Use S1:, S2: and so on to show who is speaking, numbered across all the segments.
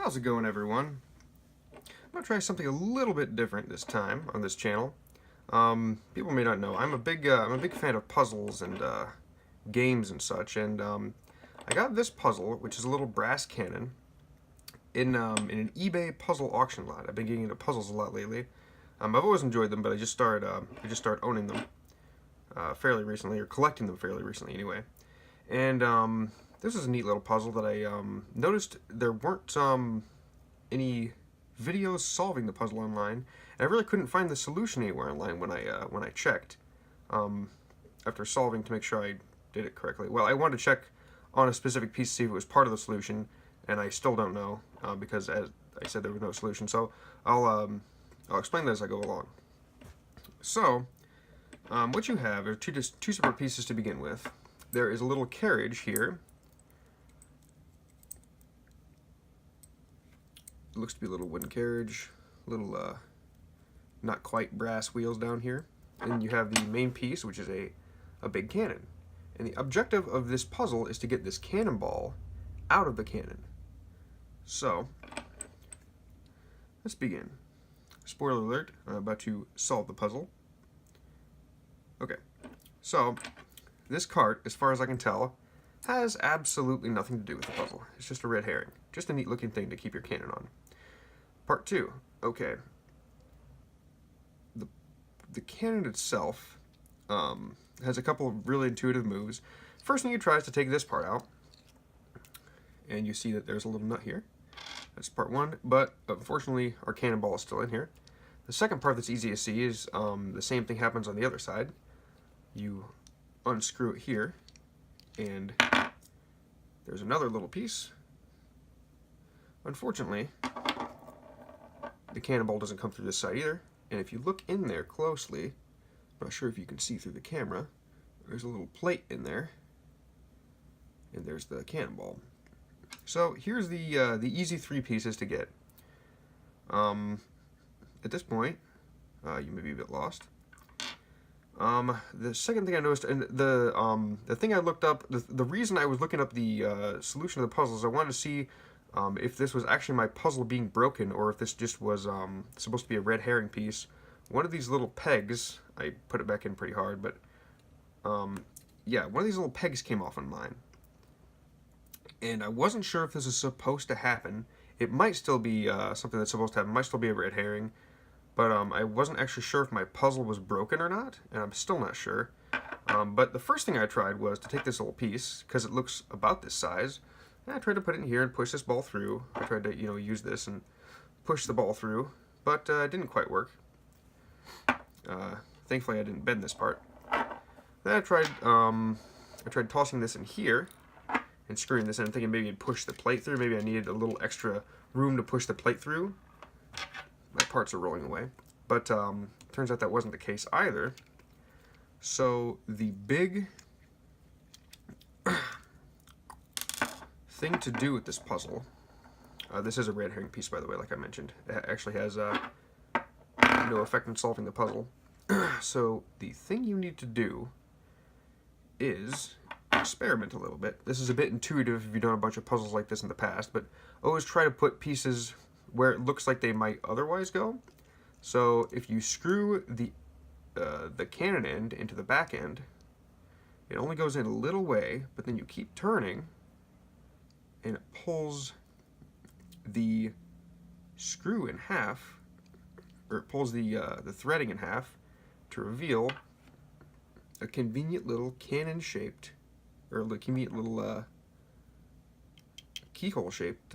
S1: How's it going, everyone? I'm gonna try something a little bit different this time on this channel. People may not know I'm a big fan of puzzles and games and such, and I got this puzzle, which is a little brass cannon, in an eBay puzzle auction lot. I've been getting into puzzles a lot lately. I've always enjoyed them, but I just started owning them fairly recently, or collecting them fairly recently anyway. And this is a neat little puzzle that I noticed there weren't any videos solving the puzzle online. And I really couldn't find the solution anywhere online when I checked after solving to make sure I did it correctly. Well, I wanted to check on a specific piece to see if it was part of the solution, and I still don't know because, as I said, there was no solution. So I'll explain that as I go along. So what you have are two separate pieces to begin with. There is a little carriage here. It looks to be a little wooden carriage, little not quite brass wheels down here. And you have the main piece, which is a big cannon. And the objective of this puzzle is to get this cannonball out of the cannon. So let's begin. Spoiler alert, I'm about to solve the puzzle. Okay, so this cart, as far as I can tell, has absolutely nothing to do with the puzzle. It's just a red herring. Just a neat looking thing to keep your cannon on. Part 2. Okay. The cannon itself has a couple of really intuitive moves. First thing you try is to take this part out. And you see that there's a little nut here. That's part 1, but unfortunately our cannonball is still in here. The second part that's easy to see is the same thing happens on the other side. You unscrew it here, and there's another little piece. Unfortunately, the cannonball doesn't come through this side either, and if you look in there closely, I'm not sure if you can see through the camera, there's a little plate in there, and there's the cannonball. So here's the easy 3 pieces to get. At this point, you may be a bit lost. The second thing I noticed, and the thing I looked up, the reason I was looking up the solution to the puzzle is I wanted to see if this was actually my puzzle being broken, or if this just was supposed to be a red herring piece. One of these little pegs, I put it back in pretty hard, but yeah, one of these little pegs came off on mine. And I wasn't sure if this is supposed to happen. It might still be something that's supposed to happen. It might still be a red herring. But I wasn't actually sure if my puzzle was broken or not, and I'm still not sure. But the first thing I tried was to take this little piece, because it looks about this size, and I tried to put it in here and push this ball through. I tried to, use this and push the ball through, but it didn't quite work. Thankfully, I didn't bend this part. Then I tried tossing this in here and screwing this in, thinking maybe it'd push the plate through. Maybe I needed a little extra room to push the plate through. My parts are rolling away, but turns out that wasn't the case either. So the big thing to do with this puzzle, this is a red herring piece, by the way, like I mentioned. It actually has no effect in solving the puzzle. So the thing you need to do is experiment a little bit. This is a bit intuitive if you've done a bunch of puzzles like this in the past, but always try to put pieces where it looks like they might otherwise go. So if you screw the cannon end into the back end, it only goes in a little way, but then you keep turning, and it pulls the screw in half, or it pulls the threading in half to reveal a convenient little cannon-shaped, or a convenient little keyhole-shaped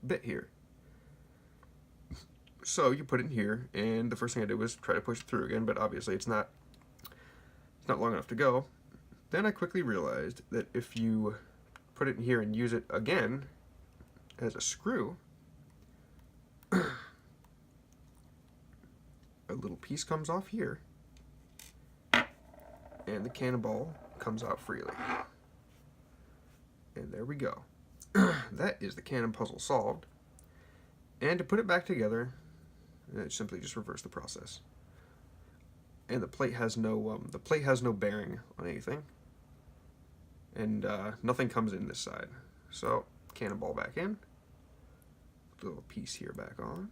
S1: bit here. So you put it in here, and the first thing I did was try to push it through again, but obviously it's not long enough to go. Then I quickly realized that if you put it in here and use it again as a screw, a little piece comes off here, and the cannonball comes out freely. And there we go. That is the cannon puzzle solved. And to put it back together, simply just reverse the process. And the plate has no bearing on anything, and nothing comes in this side. So cannonball back in. Put the little piece here back on.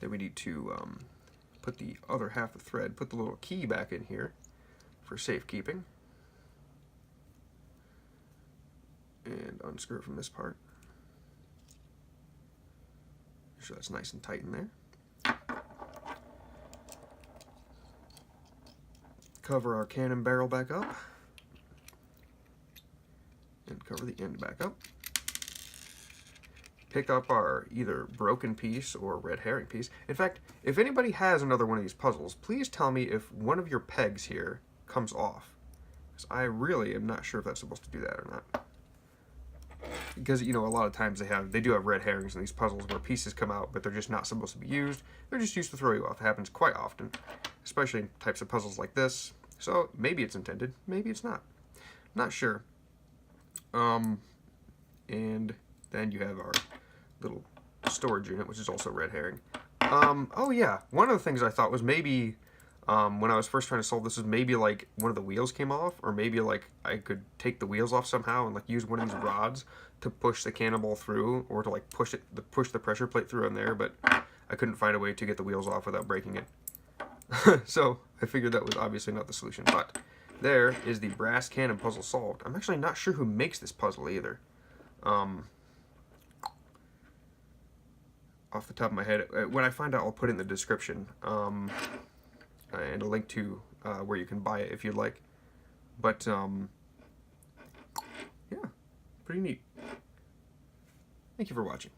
S1: Then we need to put the other half of the thread, put the little key back in here for safekeeping. And unscrew it from this part. Make sure that's nice and tight in there. Cover our cannon barrel back up. And cover the end back up. Pick up our either broken piece or red herring piece. In fact, if anybody has another one of these puzzles, please tell me if one of your pegs here comes off. Because I really am not sure if that's supposed to do that or not. Because, you know, a lot of times they do have red herrings in these puzzles where pieces come out, but they're just not supposed to be used. They're just used to throw you off. It happens quite often, especially in types of puzzles like this. So maybe it's intended, maybe it's not. Not sure. And then you have our little storage unit, which is also red herring. Oh yeah, one of the things I thought was maybe, when I was first trying to solve this, is maybe like one of the wheels came off, or maybe like I could take the wheels off somehow and like use one of these rods to push the cannonball through, or to like push the pressure plate through in there, but I couldn't find a way to get the wheels off without breaking it. So I figured that was obviously not the solution, but there is the brass cannon puzzle solved. I'm actually not sure who makes this puzzle either. Off the top of my head, when I find out, I'll put it in the description, and a link to where you can buy it if you'd like. But yeah, pretty neat. Thank you for watching.